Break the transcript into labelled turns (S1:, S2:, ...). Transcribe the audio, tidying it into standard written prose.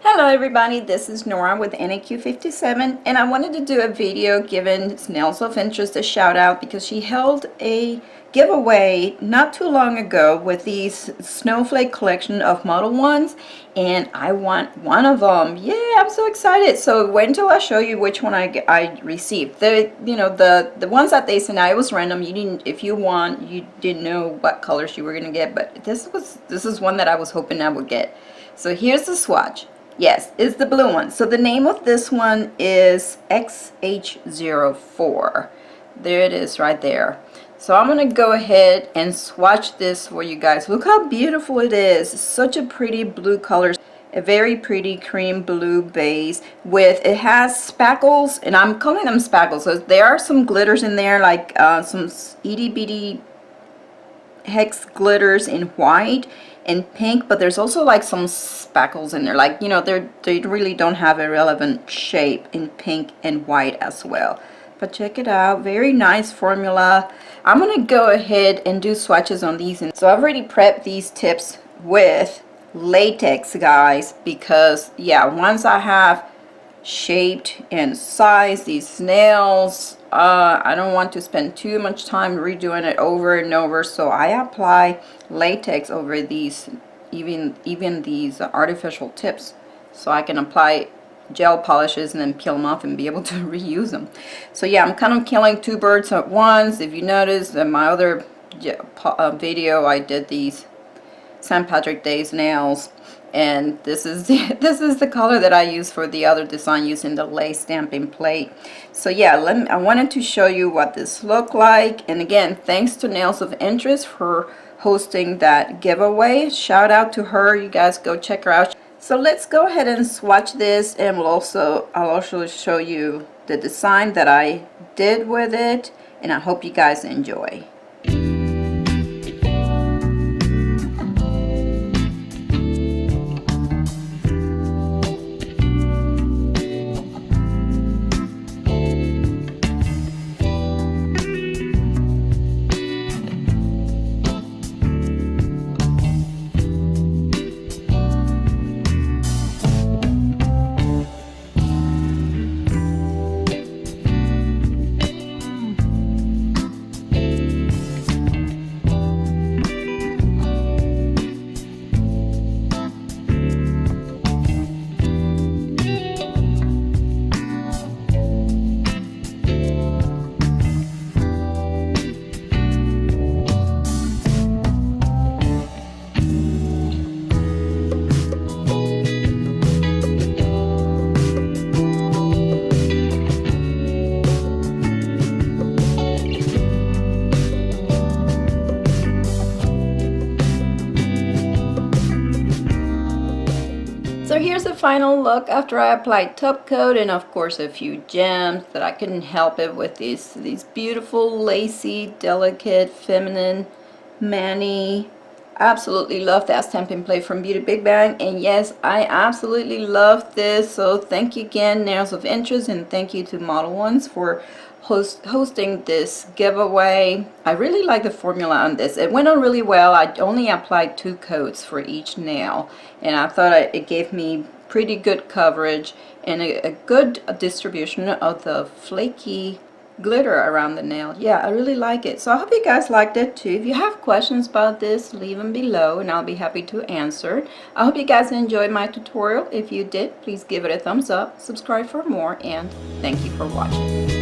S1: Hello everybody, this is Nora with NAQ57 and I wanted to do a video giving Snails of Interest a shout out because she held a giveaway not too long ago with these Snowflake collection of Model 1s and I want one of them. Yeah, I'm so excited. So wait until I show you which one I received. The ones that they sent out, it was random. You didn't, if you want, you didn't know what colors you were gonna get, but this is one that I was hoping I would get. So here's the swatch. Yes, it's the blue one. So the name of this one is XH04. There it is right there. So I'm going to go ahead and swatch this for you guys. Look how beautiful it is. It's such a pretty blue color. A very pretty cream blue base with, it has spackles, and I'm calling them spackles. So there are some glitters in there, like some itty bitty hex glitters in white and pink, but there's also like some spackles in there, like, you know, they really don't have a relevant shape in pink and white as well. But check it out, very nice formula. I'm gonna go ahead and do swatches on these, and so I've already prepped these tips with latex, guys, because yeah, once I have shaped and sized these snails, I don't want to spend too much time redoing it over and over, so I apply latex over these, even these artificial tips, so I can apply gel polishes and then peel them off and be able to reuse them. So yeah, I'm kind of killing two birds at once. If you notice in my other video, I did these St. Patrick's Day nails, and this is the color that I use for the other design using the lace stamping plate. So yeah, I wanted to show you what this looked like, and again, thanks to Nails of Interest for hosting that giveaway. Shout out to her. You guys go check her out. So let's go ahead and swatch this, and I'll also show you the design that I did with it, and I hope you guys enjoy. So here's the final look after I applied top coat and of course a few gems that I couldn't help it with these beautiful lacy, delicate, feminine mani. Absolutely love that stamping plate from Beauty Big Bang, and yes, I absolutely love this. So thank you again, Nails of Interest, and thank you to Model 1s for hosting this giveaway. I really like the formula on this. It went on really well. I only applied 2 coats for each nail, and I thought it gave me pretty good coverage and a good distribution of the flaky glitter around the nail. Yeah, I really like it. So I hope you guys liked it too. If you have questions about this, leave them below and I'll be happy to answer. I hope you guys enjoyed my tutorial. If you did, please give it a thumbs up, subscribe for more, and thank you for watching.